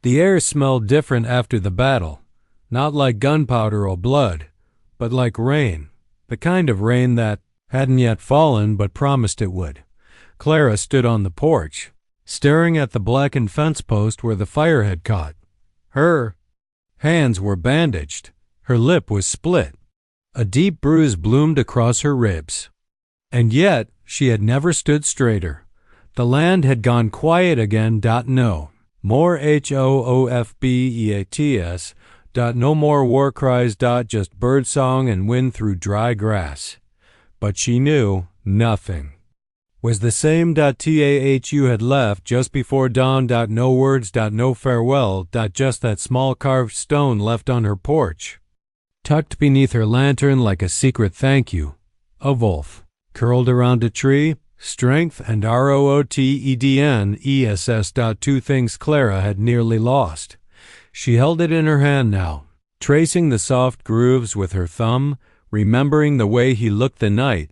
The air smelled different after the battle, not like gunpowder or blood, but like rain, the kind of rain that hadn't yet fallen but promised it would. Clara stood on the porch, staring at the blackened fence post where the fire had caught. Her hands were bandaged. Her lip was split. A deep bruise bloomed across her ribs. And yet she had never stood straighter. The land had gone quiet again. No more hoofbeats. No more war cries. Just birdsong and wind through dry grass. But she knew nothing was the same. Tahu had left just before dawn. No words. No farewell. Just that small carved stone left on her porch, tucked beneath her lantern like a secret thank you. A wolf, curled around a tree, strength and rootedness. Two things Clara had nearly lost. She held it in her hand now, tracing the soft grooves with her thumb, remembering the way he looked the night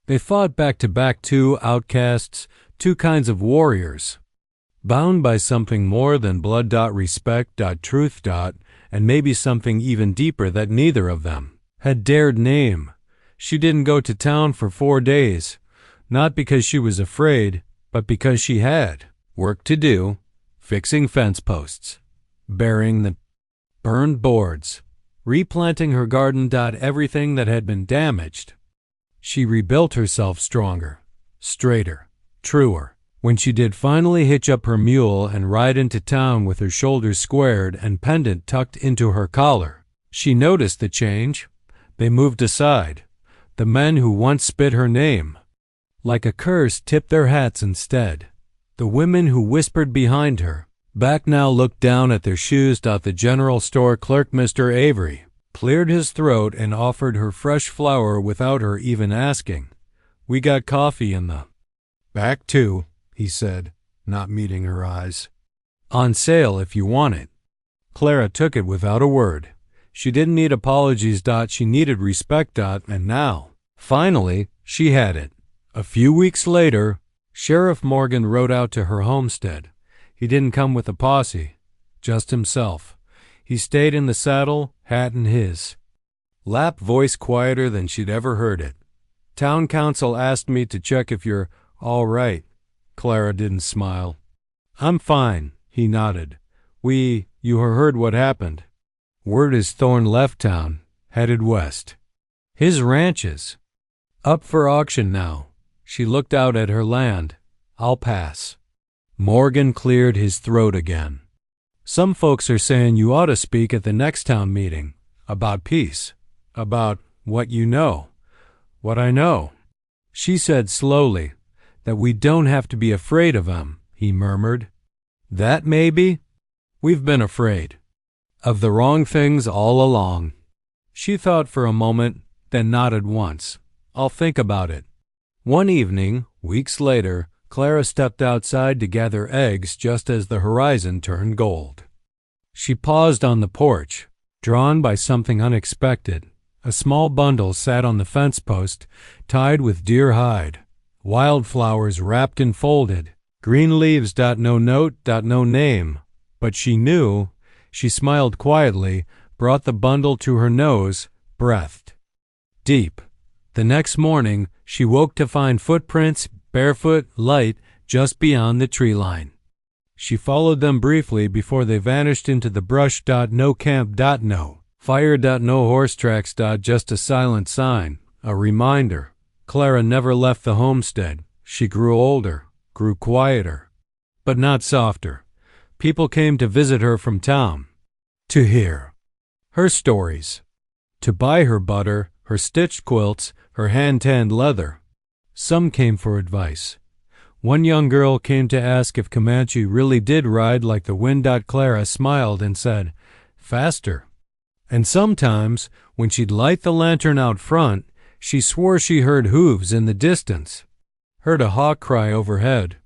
they fought back to back, two outcasts, two kinds of warriors, bound by something more than blood. Respect. Truth. And maybe something even deeper that neither of them had dared name. She didn't go to town for 4 days, not because she was afraid, but because she had work to do, fixing fence posts, burying the burned boards, replanting her garden. Everything that had been damaged. She rebuilt herself stronger, straighter, truer. When she did finally hitch up her mule and ride into town with her shoulders squared and pendant tucked into her collar, she noticed the change. They moved aside. The men who once spit her name like a curse tipped their hats instead. The women who whispered behind her back now looked down at their shoes. The general store clerk, Mr. Avery, cleared his throat and offered her fresh flour without her even asking. "We got coffee in the back too," he said, not meeting her eyes. "On sale if you want it." Clara took it without a word. She didn't need apologies. She needed respect. And now, finally, she had it. A few weeks later, Sheriff Morgan rode out to her homestead. He didn't come with a posse, just himself. He stayed in the saddle, hat in his lap, voice quieter than she'd ever heard it. "Town council asked me to check if you're all right." Clara didn't smile. "I'm fine," he nodded. You heard what happened?" "Word is Thorne left town, headed west. His ranches up for auction now." She looked out at her land. "I'll pass." Morgan cleared his throat again. "Some folks are saying you ought to speak at the next town meeting. About peace. About what you know. What I know." She said slowly, "That we don't have to be afraid of them," he murmured. "That maybe? We've been afraid of the wrong things all along." She thought for a moment, then nodded once. "I'll think about it." One evening, weeks later, Clara stepped outside to gather eggs just as the horizon turned gold. She paused on the porch, drawn by something unexpected. A small bundle sat on the fence post, tied with deer hide. Wildflowers wrapped and folded. Green leaves. No note. No name. But she knew. She smiled quietly, brought the bundle to her nose, breathed deep. The next morning, she woke to find footprints, barefoot, light, just beyond the tree line. She followed them briefly before they vanished into the brush. No camp. No fire. No horse tracks. Just a silent sign, a reminder. Clara never left the homestead. She grew older, grew quieter, but not softer. People came to visit her from town, to hear her stories, to buy her butter, her stitched quilts, her hand-tanned leather. Some came for advice. One young girl came to ask if Comanche really did ride like the wind. Clara smiled and said, "Faster." And sometimes, when she'd light the lantern out front, she swore she heard hooves in the distance, heard a hawk cry overhead,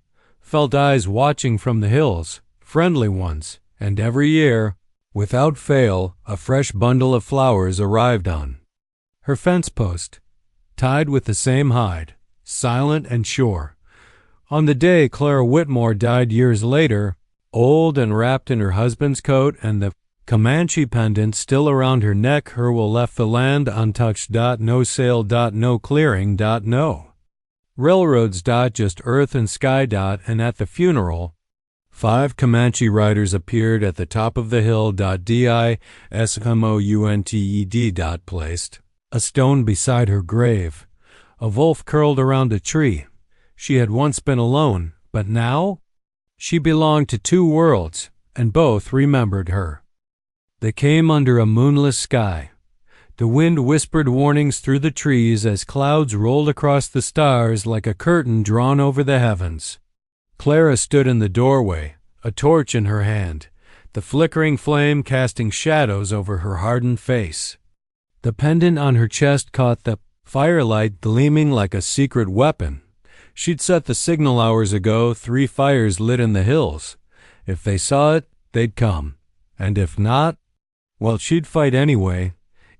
felt eyes watching from the hills, friendly ones, and every year, without fail, a fresh bundle of flowers arrived on her fence post, tied with the same hide, silent and sure. On the day Clara Whitmore died years later, old and wrapped in her husband's coat, and the Comanche pendant still around her neck. Her will left the land untouched. No sale. No clearing. No railroads. Just earth and sky. And at the funeral, 5 Comanche riders appeared at the top of the hill. Dismounted. Placed a stone beside her grave. A wolf curled around a tree. She had once been alone, but now she belonged to 2 worlds, and both remembered her. They came under a moonless sky. The wind whispered warnings through the trees as clouds rolled across the stars like a curtain drawn over the heavens. Clara stood in the doorway, a torch in her hand, the flickering flame casting shadows over her hardened face. The pendant on her chest caught the firelight, gleaming like a secret weapon. She'd set the signal hours ago. 3 fires lit in the hills. If they saw it, they'd come. And if not, well, she'd fight anyway.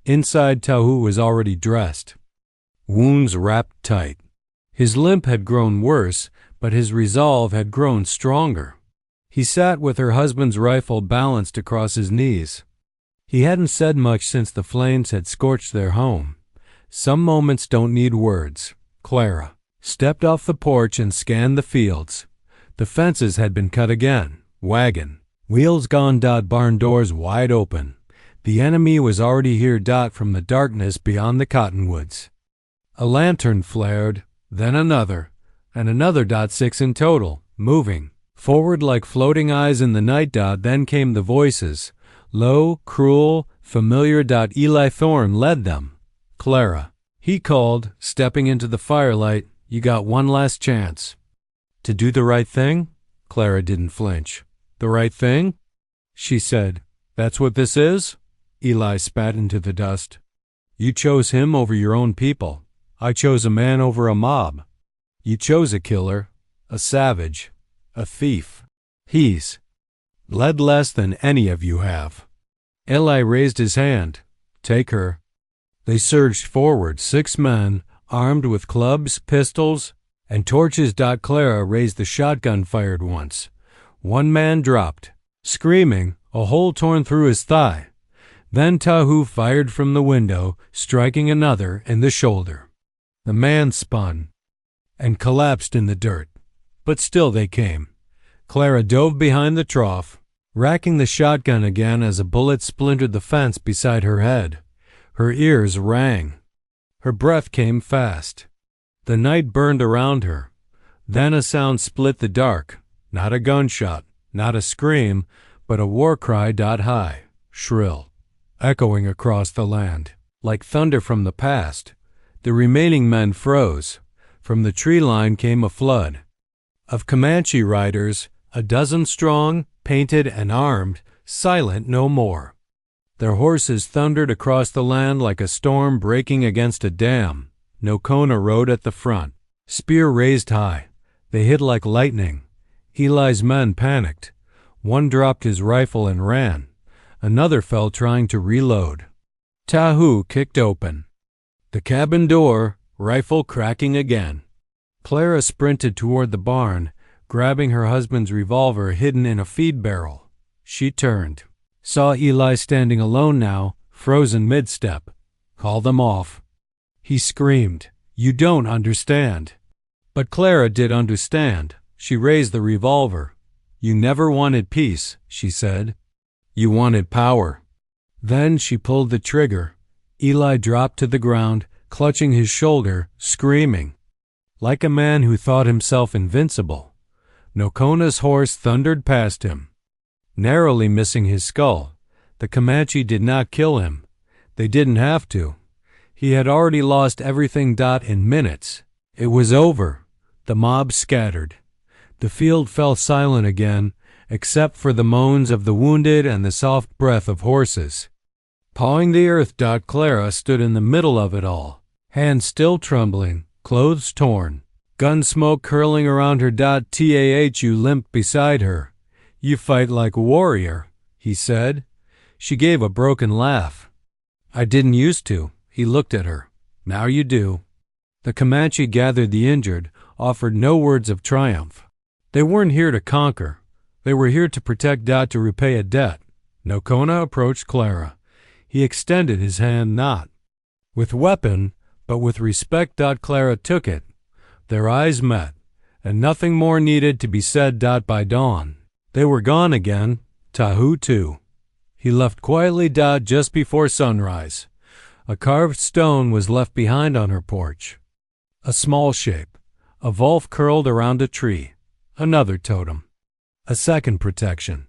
Inside, Tahu was already dressed, wounds wrapped tight. His limp had grown worse, but his resolve had grown stronger. He sat with her husband's rifle balanced across his knees. He hadn't said much since the flames had scorched their home. Some moments don't need words. Clara stepped off the porch and scanned the fields. The fences had been cut again. Wagon wheels gone. Barn doors wide open. The enemy was already here. From the darkness beyond the cottonwoods. A lantern flared, then another, and another. 6 in total, moving forward like floating eyes in the night. Then came the voices, low, cruel, familiar. Eli Thorne led them. Clara, he called, stepping into the firelight. You got one last chance. To do the right thing? Clara didn't flinch. The right thing? She said. That's what this is? Eli spat into the dust. You chose him over your own people. I chose a man over a mob. You chose a killer, a savage, a thief. He's bled less than any of you have. Eli raised his hand. Take her. They surged forward, 6 men, armed with clubs, pistols, and torches. Clara raised the shotgun, fired once. 1 man dropped, screaming, a hole torn through his thigh. Then Tahu fired from the window, striking another in the shoulder. The man spun and collapsed in the dirt. But still they came. Clara dove behind the trough, racking the shotgun again as a bullet splintered the fence beside her head. Her ears rang. Her breath came fast. The night burned around her. Then a sound split the dark. Not a gunshot, not a scream, but a war cry. High, shrill, echoing across the land. Like thunder from the past. The remaining men froze. From the tree line came a flood of Comanche riders, a dozen strong, painted and armed, silent no more. Their horses thundered across the land like a storm breaking against a dam. Nocona rode at the front, spear raised high. They hit like lightning. Eli's men panicked. One dropped his rifle and ran. Another fell trying to reload. Tahu kicked open the cabin door, rifle cracking again. Clara sprinted toward the barn, grabbing her husband's revolver hidden in a feed barrel. She turned, saw Eli standing alone now, frozen mid-step. Call them off. He screamed, You don't understand. But Clara did understand. She raised the revolver. You never wanted peace, she said. You wanted power. Then she pulled the trigger. Eli dropped to the ground, clutching his shoulder, screaming. Like a man who thought himself invincible. Nocona's horse thundered past him, narrowly missing his skull. The Comanche did not kill him. They didn't have to. He had already lost everything. In minutes. It was over. The mob scattered. The field fell silent again, except for the moans of the wounded and the soft breath of horses. Pawing the earth. Clara stood in the middle of it all, hands still trembling, clothes torn, gun smoke curling around her. Tahu limped beside her. You fight like a warrior, he said. She gave a broken laugh. I didn't used to. He looked at her. Now you do. The Comanche gathered the injured, offered no words of triumph. They weren't here to conquer, They were here to protect Dot to repay a debt. Nokona approached Clara. He extended his hand not with weapon, but with respect. Clara took it. Their eyes met, and nothing more needed to be said. By dawn, they were gone again. Tahu too. He left quietly. Just before sunrise. A carved stone was left behind on her porch. A small shape, a wolf curled around a tree. Another totem. A second protection.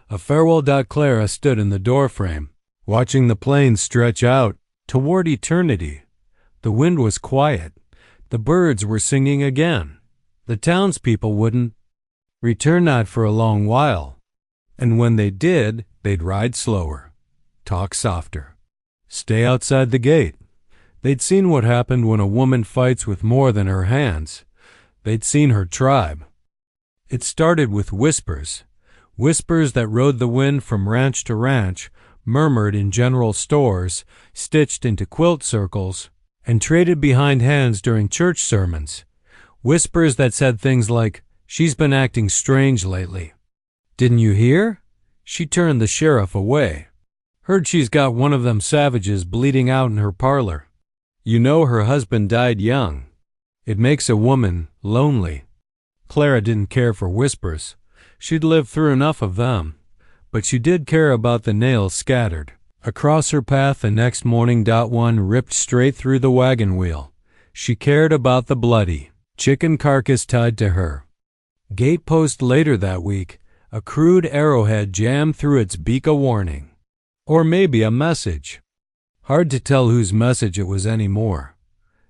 A farewell. Clara stood in the doorframe, watching the plains stretch out toward eternity. The wind was quiet. The birds were singing again. The townspeople wouldn't return not for a long while. And when they did, they'd ride slower, talk softer, stay outside the gate. They'd seen what happened when a woman fights with more than her hands. They'd seen her tribe. It started with whispers, whispers that rode the wind from ranch to ranch, murmured in general stores, stitched into quilt circles, and traded behind hands during church sermons. Whispers that said things like, "She's been acting strange lately. Didn't you hear? She turned the sheriff away. Heard she's got one of them savages bleeding out in her parlor. You know her husband died young. It makes a woman lonely." Clara didn't care for whispers. She'd lived through enough of them. But she did care about the nails scattered across her path the next morning. One ripped straight through the wagon wheel. She cared about the bloody chicken carcass tied to her gatepost later that week. A crude arrowhead jammed through its beak, a warning. Or maybe a message. Hard to tell whose message it was anymore.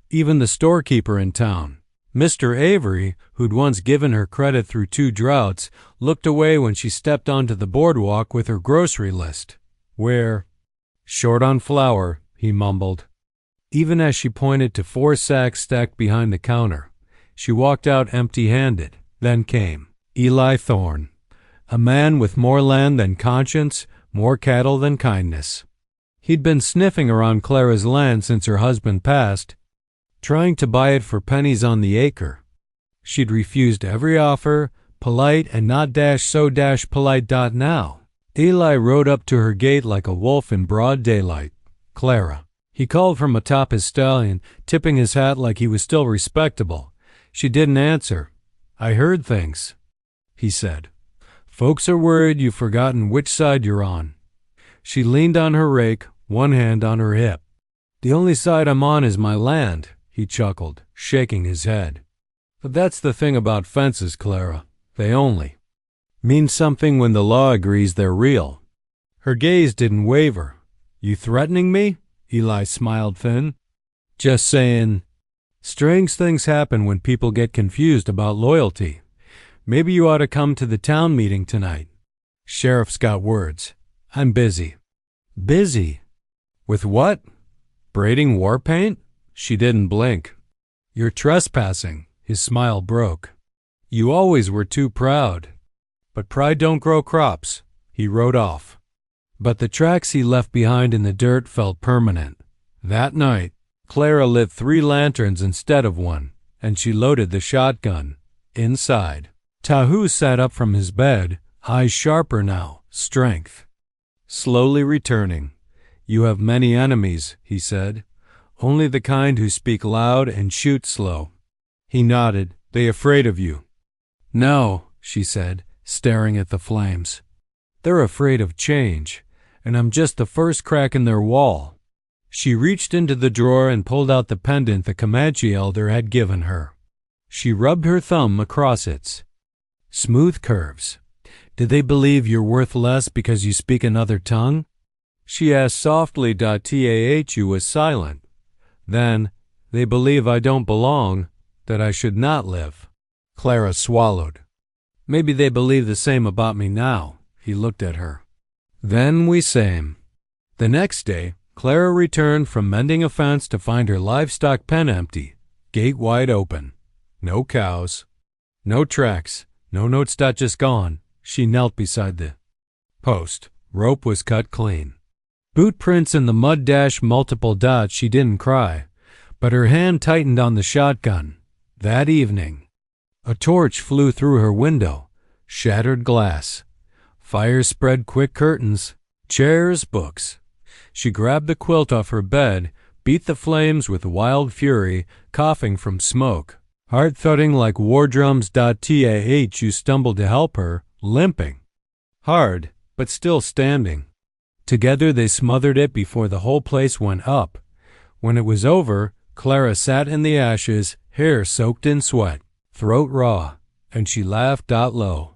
Even the storekeeper in town, Mr. Avery, who'd once given her credit through 2 droughts, looked away when she stepped onto the boardwalk with her grocery list. "We're short on flour," he mumbled. Even as she pointed to 4 sacks stacked behind the counter, she walked out empty-handed. Then came Eli Thorne, a man with more land than conscience, more cattle than kindness. He'd been sniffing around Clara's land since her husband passed, trying to buy it for pennies on the acre. She'd refused every offer, polite and not so polite. Now, Eli rode up to her gate like a wolf in broad daylight. "Clara." He called from atop his stallion, tipping his hat like he was still respectable. She didn't answer. "I heard things," he said. "Folks are worried you've forgotten which side you're on." She leaned on her rake, one hand on her hip. "The only side I'm on is my land," he chuckled, shaking his head. "But that's the thing about fences, Clara. They only mean something when the law agrees they're real." Her gaze didn't waver. "You threatening me?" Eli smiled thin. "Just saying, strange things happen when people get confused about loyalty. Maybe you ought to come to the town meeting tonight." "Sheriff's got words. I'm busy." "Busy? With what? Braiding war paint?" She didn't blink. "You're trespassing." His smile broke. "You always were too proud. But pride don't grow crops." He rode off. But the tracks he left behind in the dirt felt permanent. That night, Clara lit 3 lanterns instead of 1, and she loaded the shotgun. Inside, Tahu sat up from his bed, eyes sharper now, strength slowly returning. "You have many enemies," he said. "Only the kind who speak loud and shoot slow." He nodded. "They afraid of you?" "No," she said, staring at the flames. "They're afraid of change, and I'm just the first crack in their wall." She reached into the drawer and pulled out the pendant the Comanche elder had given her. She rubbed her thumb across its smooth curves. "Do they believe you're worth less because you speak another tongue?" She asked softly. Tahu was silent. "Then, they believe I don't belong, that I should not live." Clara swallowed. "Maybe they believe the same about me now." He looked at her. "Then we same." The next day, Clara returned from mending a fence to find her livestock pen empty, gate wide open. No cows, no tracks, no notes. Just gone. She knelt beside the post. Rope was cut clean. Boot prints in the mud multiple dots. She didn't cry, but her hand tightened on the shotgun. That evening, a torch flew through her window. shattered glass. Fire spread quick curtains, chairs, books. She grabbed the quilt off her bed, beat the flames with wild fury, coughing from smoke. Heart thudding like war drums. You stumbled to help her, limping. Hard, but still standing. Together they smothered it before the whole place went up. When it was over, Clara sat in the ashes, hair soaked in sweat, throat raw, and she laughed low.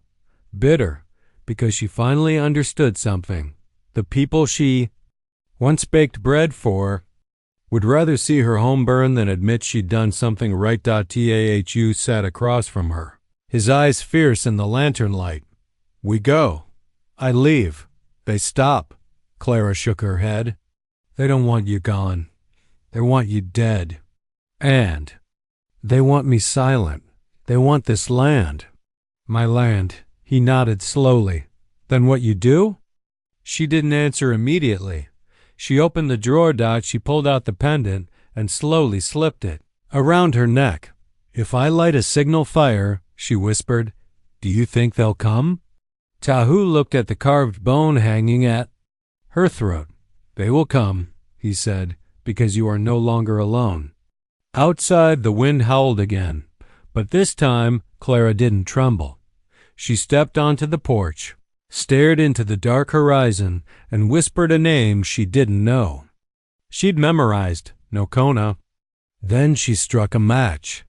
Bitter, because she finally understood something. The people she once baked bread for would rather see her home burn than admit she'd done something right. Tahu sat across from her, his eyes fierce in the lantern light. We go. I leave. They stop. Clara shook her head. They don't want you gone. They want you dead. And they want me silent. They want this land. My land. He nodded slowly. Then what you do? She didn't answer immediately. She opened the drawer. She pulled out the pendant and slowly slipped it around her neck. If I light a signal fire, she whispered, do you think they'll come? Tahu looked at the carved bone hanging at her throat. They will come, he said, because you are no longer alone. Outside, the wind howled again, but this time Clara didn't tremble. She stepped onto the porch, stared into the dark horizon, and whispered a name she didn't know. She'd memorized Nokona. Then she struck a match.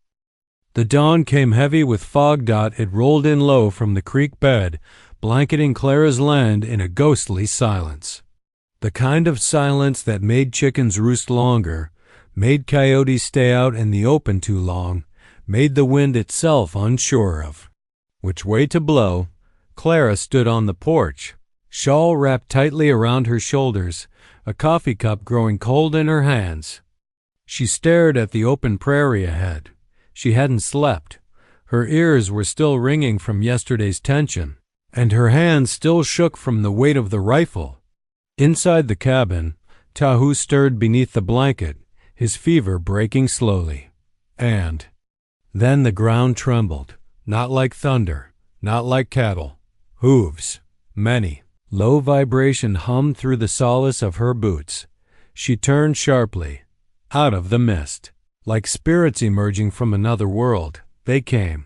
The dawn came heavy with fog. It rolled in low from the creek bed, blanketing Clara's land in a ghostly silence. The kind of silence that made chickens roost longer, made coyotes stay out in the open too long, made the wind itself unsure of which way to blow. Clara stood on the porch, shawl wrapped tightly around her shoulders, a coffee cup growing cold in her hands. She stared at the open prairie ahead. She hadn't slept. Her ears were still ringing from yesterday's tension, and her hands still shook from the weight of the rifle. Inside the cabin, Tahu stirred beneath the blanket, his fever breaking slowly. And then the ground trembled, not like thunder, not like cattle. Hooves, many. Low vibration hummed through the solace of her boots. She turned sharply. Out of the mist, like spirits emerging from another world, they came.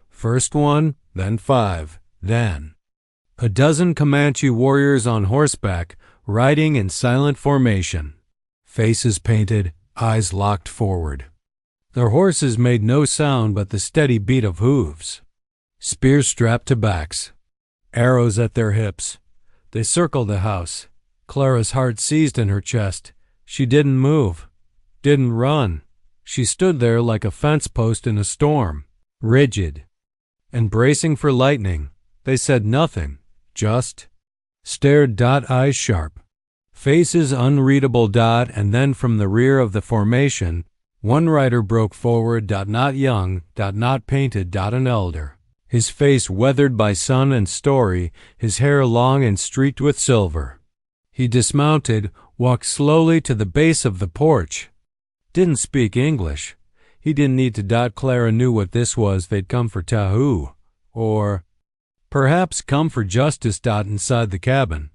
First one, then 5, then a dozen Comanche warriors on horseback, riding in silent formation. Faces painted, eyes locked forward. Their horses made no sound but the steady beat of hooves. Spears strapped to backs, arrows at their hips. They circled the house. Clara's heart seized in her chest. She didn't move, didn't run. She stood there like a fence post in a storm, rigid and bracing for lightning. They said nothing, just stared. Eyes sharp, faces unreadable. And then from the rear of the formation, one rider broke forward. Not young, not painted. An elder. His face weathered by sun and story, his hair long and streaked with silver. He dismounted, walked slowly to the base of the porch. Didn't speak English. He didn't need to. Clara knew what this was. They'd come for Tahu, or perhaps come for justice. Inside the cabin,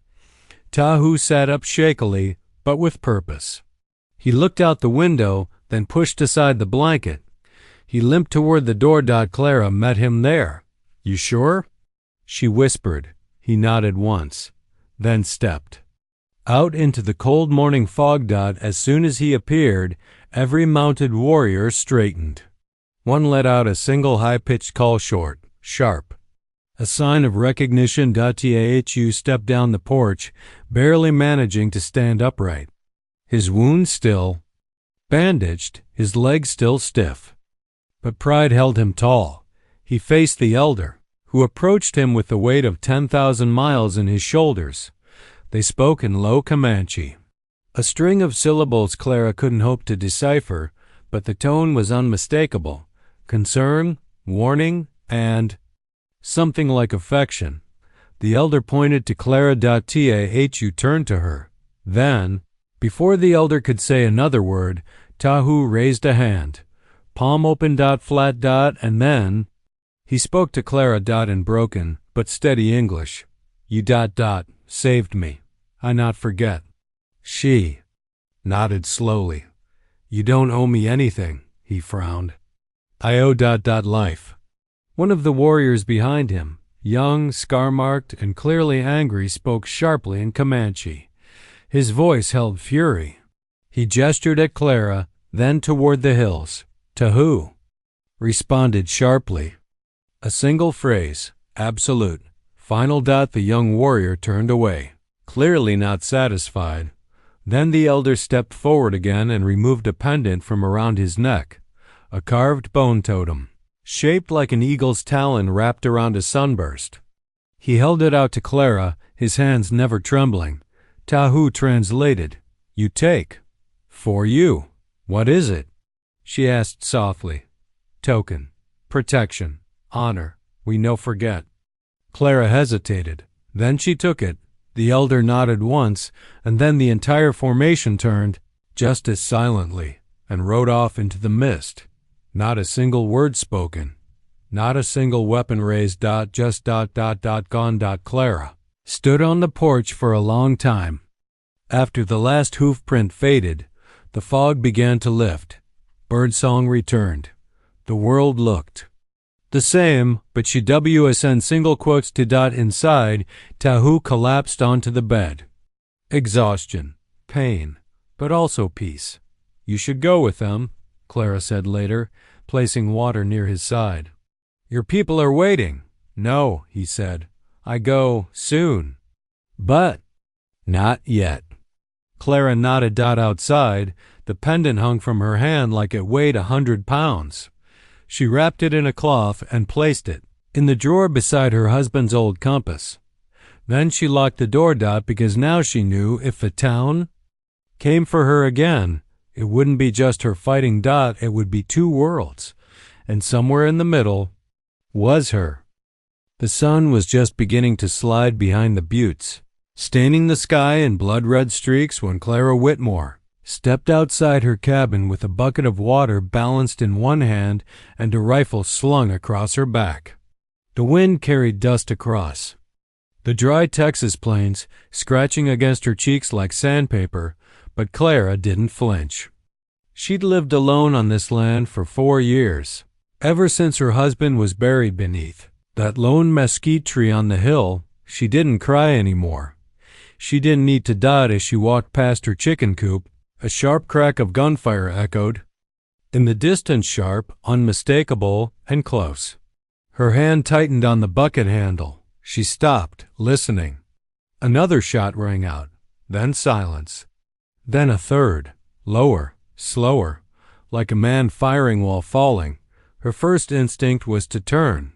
Tahu sat up shakily, but with purpose. He looked out the window, then pushed aside the blanket. He limped toward the door. Clara met him there. You sure? She whispered. He nodded once, then stepped out into the cold morning fog. As soon as he appeared, every mounted warrior straightened. One let out a single high-pitched call, short, sharp, a sign of recognition. Tahu stepped down the porch, barely managing to stand upright. His wound still bandaged, his legs still stiff. But pride held him tall. He faced the elder, who approached him with the weight of 10,000 miles in his shoulders. They spoke in low Comanche, a string of syllables Clara couldn't hope to decipher, but the tone was unmistakable. Concern, warning, and something like affection. The elder pointed to Clara. Tahu turned to her. Then, before the elder could say another word, Tahu raised a hand, palm open. Flat. And then he spoke to Clara. In broken, but steady English. You ... saved me. I not forget. She nodded slowly. You don't owe me anything, he frowned. I owe ... life. One of the warriors behind him, young, scar-marked, and clearly angry, spoke sharply in Comanche. His voice held fury. He gestured at Clara, then toward the hills. To who? Responded sharply. A single phrase, absolute, final ... The young warrior turned away, clearly not satisfied. Then the elder stepped forward again and removed a pendant from around his neck, a carved bone totem, shaped like an eagle's talon wrapped around a sunburst. He held it out to Clara, his hands never trembling. Tahu translated, You take. For you. What is it? She asked softly. Token. Protection. Honor. We no forget. Clara hesitated. Then she took it. The elder nodded once, and then the entire formation turned, just as silently, and rode off into the mist. Not a single word spoken. Not a single weapon raised. Just ... gone. Clara stood on the porch for a long time. After the last hoof print faded, the fog began to lift. Birdsong returned. The world looked the same, but she WSN single quotes to ... inside. Tahu collapsed onto the bed. Exhaustion, pain, but also peace. You should go with them, Clara said later, placing water near his side. Your people are waiting. No, he said. I go soon. But not yet. Clara nodded. Outside, the pendant hung from her hand like it weighed 100 pounds. She wrapped it in a cloth and placed it in the drawer beside her husband's old compass. Then she locked the door. Because now she knew if the town came for her again, it wouldn't be just her fighting. It would be two worlds, and somewhere in the middle was her. The sun was just beginning to slide behind the buttes, staining the sky in blood-red streaks when Clara Whitmore stepped outside her cabin with a bucket of water balanced in one hand and a rifle slung across her back. The wind carried dust across the dry Texas plains, scratching against her cheeks like sandpaper, but Clara didn't flinch. She'd lived alone on this land for 4 years, ever since her husband was buried beneath that lone mesquite tree on the hill. She didn't cry anymore. She didn't need to ... As she walked past her chicken coop, a sharp crack of gunfire echoed. In the distance, sharp, unmistakable, and close. Her hand tightened on the bucket handle. She stopped, listening. Another shot rang out, then silence. Then a third, lower, slower, like a man firing while falling. Her first instinct was to turn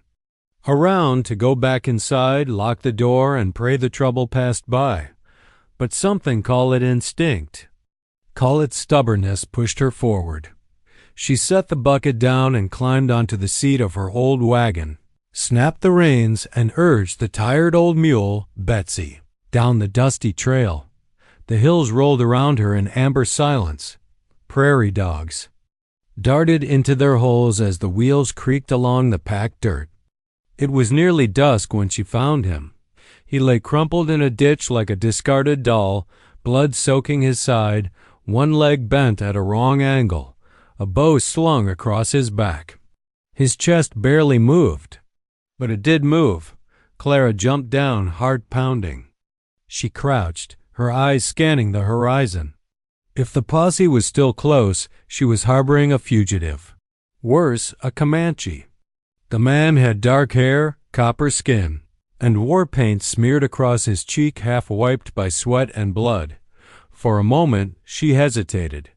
around, to go back inside, lock the door, and pray the trouble passed by. But something, call it instinct, call it stubbornness, pushed her forward. She set the bucket down and climbed onto the seat of her old wagon, snapped the reins, and urged the tired old mule, Betsy, down the dusty trail. The hills rolled around her in amber silence. Prairie dogs darted into their holes as the wheels creaked along the packed dirt. It was nearly dusk when she found him. He lay crumpled in a ditch like a discarded doll, blood soaking his side, one leg bent at a wrong angle, a bow slung across his back. His chest barely moved. But it did move. Clara jumped down, heart pounding. She crouched, her eyes scanning the horizon. If the posse was still close, she was harboring a fugitive. Worse, a Comanche. The man had dark hair, copper skin, and war paint smeared across his cheek, half wiped by sweat and blood. For a moment, she hesitated.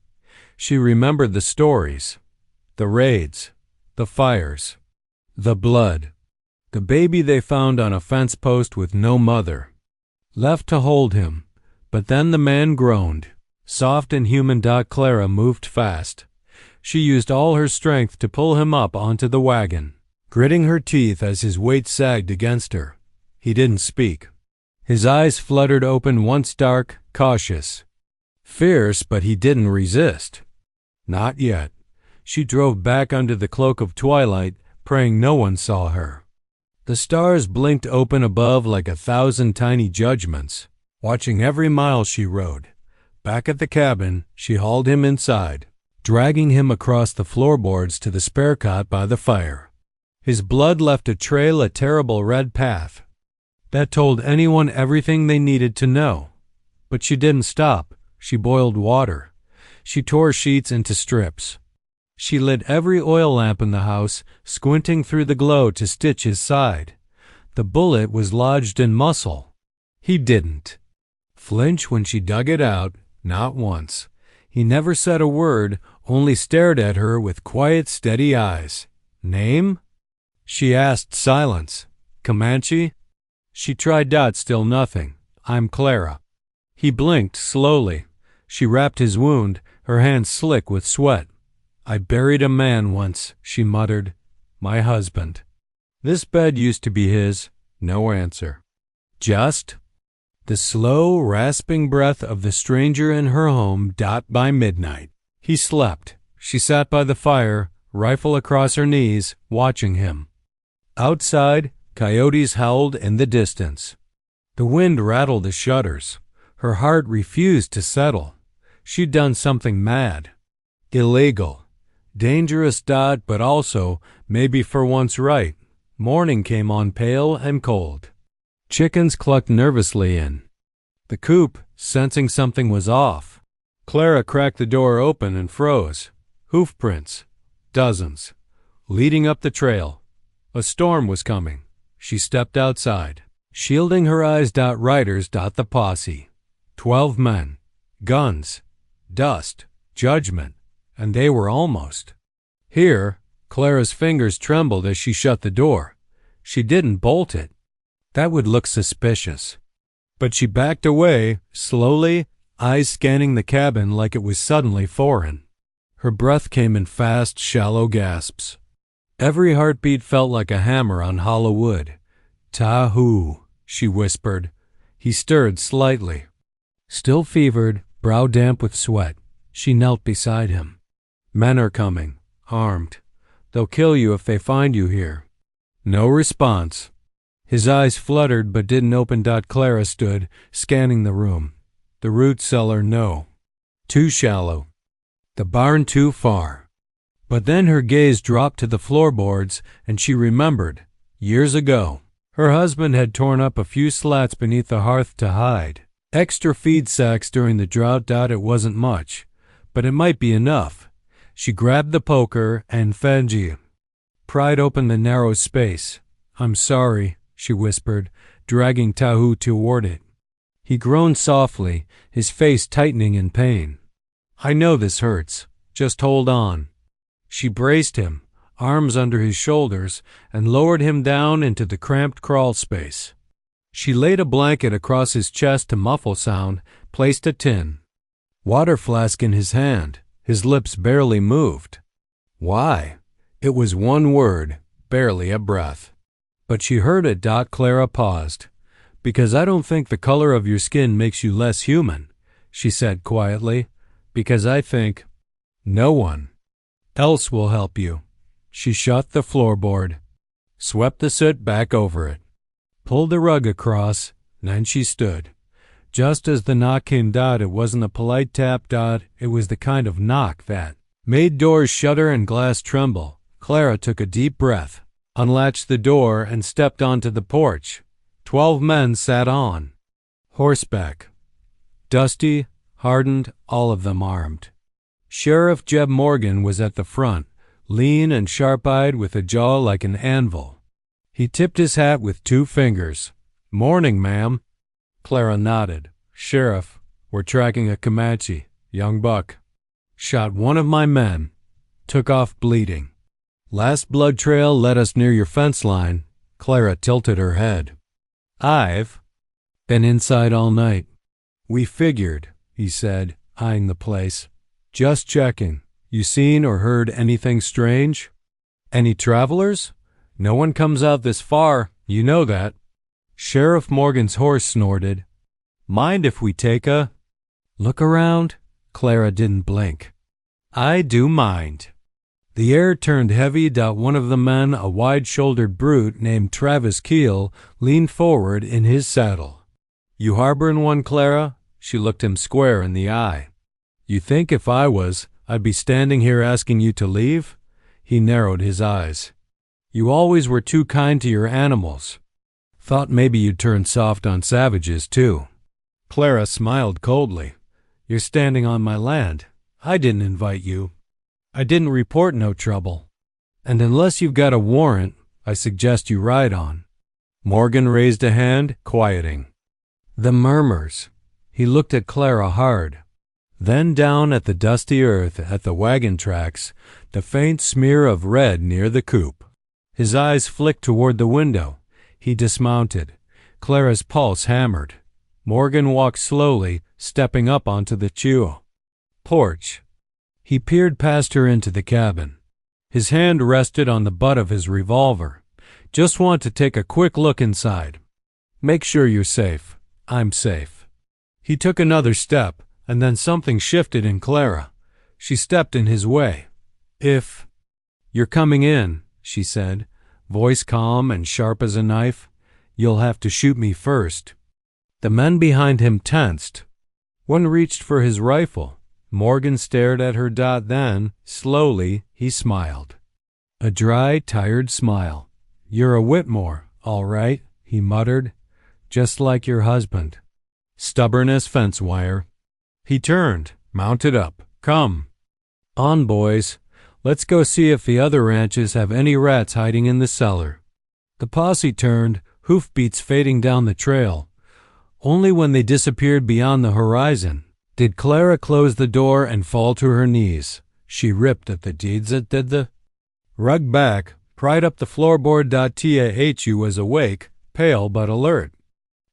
She remembered the stories, the raids, the fires, the blood, the baby they found on a fence post with no mother, left to hold him. But then the man groaned. Soft and human. Clara moved fast. She used all her strength to pull him up onto the wagon, gritting her teeth as his weight sagged against her. He didn't speak. His eyes fluttered open, once dark, cautious, fierce, but he didn't resist. Not yet. She drove back under the cloak of twilight, praying no one saw her. The stars blinked open above like 1,000 tiny judgments, watching every mile she rode. Back at the cabin, she hauled him inside, dragging him across the floorboards to the spare cot by the fire. His blood left a trail, a terrible red path that told anyone everything they needed to know. But she didn't stop. She boiled water. She tore sheets into strips. She lit every oil lamp in the house, squinting through the glow to stitch his side. The bullet was lodged in muscle. He didn't flinch when she dug it out, not once. He never said a word, only stared at her with quiet, steady eyes. Name? She asked. Silence. Comanche? She tried. Still nothing. I'm Clara. He blinked slowly. She wrapped his wound, her hands slick with sweat. I buried a man once, she muttered. My husband. This bed used to be his. No answer. Just the slow, rasping breath of the stranger in her home. By midnight. He slept. She sat by the fire, rifle across her knees, watching him. Outside, coyotes howled in the distance. The wind rattled the shutters. Her heart refused to settle. She'd done something mad. Illegal. Dangerous. But also, maybe for once, right. Morning came on, pale and cold. Chickens clucked nervously in the coop, sensing something was off. Clara cracked the door open and froze. Hoof prints. Dozens. Leading up the trail. A storm was coming. She stepped outside. Shielding her eyes. Riders. The posse. 12 men. Guns. Dust. Judgment. And they were almost here. Clara's fingers trembled as she shut the door. She didn't bolt it. That would look suspicious. But she backed away, slowly, eyes scanning the cabin like it was suddenly foreign. Her breath came in fast, shallow gasps. Every heartbeat felt like a hammer on hollow wood. Tahu, she whispered. He stirred slightly. Still fevered, brow damp with sweat, she knelt beside him. Men are coming, armed. They'll kill you if they find you here. No response. His eyes fluttered but didn't open. Clara stood, scanning the room. The root cellar, no. Too shallow. The barn, too far. But then her gaze dropped to the floorboards, and she remembered. Years ago, her husband had torn up a few slats beneath the hearth to hide extra feed sacks during the drought. It wasn't much, but it might be enough. She grabbed the poker and pried open the narrow space. I'm sorry, she whispered, dragging Tahu toward it. He groaned softly, his face tightening in pain. I know this hurts. Just hold on. She braced him, arms under his shoulders, and lowered him down into the cramped crawl space. She laid a blanket across his chest to muffle sound, placed a tin water flask in his hand. His lips barely moved. Why? It was one word, barely a breath. But she heard it. Clara paused. Because I don't think the color of your skin makes you less human, she said quietly. Because I think no one else will help you. She shut the floorboard, swept the soot back over it, pulled the rug across, then she stood. Just as the knock came. It wasn't a polite tap. It was the kind of knock that made doors shudder and glass tremble. Clara took a deep breath, unlatched the door, and stepped onto the porch. 12 men sat on horseback. Dusty, hardened, all of them armed. Sheriff Jeb Morgan was at the front, lean and sharp-eyed with a jaw like an anvil. He tipped his hat with 2 fingers. Morning, ma'am. Clara nodded. Sheriff, we're tracking a Comanche, young buck. Shot one of my men. Took off bleeding. Last blood trail led us near your fence line. Clara tilted her head. I've been inside all night. We figured, he said, eyeing the place. Just checking. You seen or heard anything strange? Any travelers? No one comes out this far, you know that. Sheriff Morgan's horse snorted. Mind if we take a look around? Clara didn't blink. I do mind. The air turned heavy. One of the men, a wide-shouldered brute named Travis Keel, leaned forward in his saddle. "You harboring one, Clara?" She looked him square in the eye. "You think if I was, I'd be standing here asking you to leave?" He narrowed his eyes. "You always were too kind to your animals. Thought maybe you'd turn soft on savages, too." Clara smiled coldly. "You're standing on my land. I didn't invite you. I didn't report no trouble. And unless you've got a warrant, I suggest you ride on." Morgan raised a hand, quieting the murmurs. He looked at Clara hard. Then down at the dusty earth at the wagon tracks, the faint smear of red near the coop. His eyes flicked toward the window. He dismounted. Clara's pulse hammered. Morgan walked slowly, stepping up onto the porch. He peered past her into the cabin. His hand rested on the butt of his revolver. "Just want to take a quick look inside. Make sure you're safe. I'm safe." He took another step, and then something shifted in Clara. She stepped in his way. "If you're coming in," she said, voice calm and sharp as a knife, "you'll have to shoot me first." The men behind him tensed. One reached for his rifle. Morgan stared at her. Then, slowly, he smiled. A dry, tired smile. "You're a Whitmore, all right," he muttered. "Just like your husband. Stubborn as fence wire." He turned, mounted up. "Come on, boys. Let's go see if the other ranches have any rats hiding in the cellar." The posse turned, hoofbeats fading down the trail. Only when they disappeared beyond the horizon did Clara close the door and fall to her knees. She ripped at the deeds that did the rug back, pried up the floorboard. Tahu was awake, pale but alert.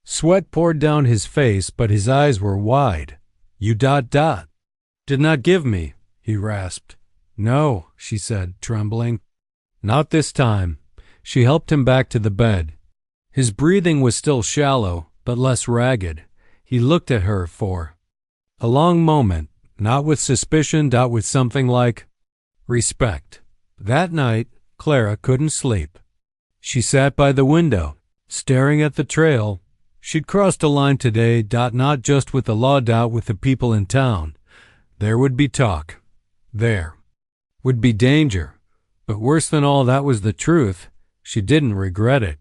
Sweat poured down his face, but his eyes were wide. "You did not give me," he rasped. "No," she said, trembling. "Not this time." She helped him back to the bed. His breathing was still shallow, but less ragged. He looked at her for a long moment, not with suspicion, with something like respect. That night, Clara couldn't sleep. She sat by the window, staring at the trail. She'd crossed a line today, not just with the law, with the people in town. There would be talk. There would be danger. But worse than all that was the truth. She didn't regret it.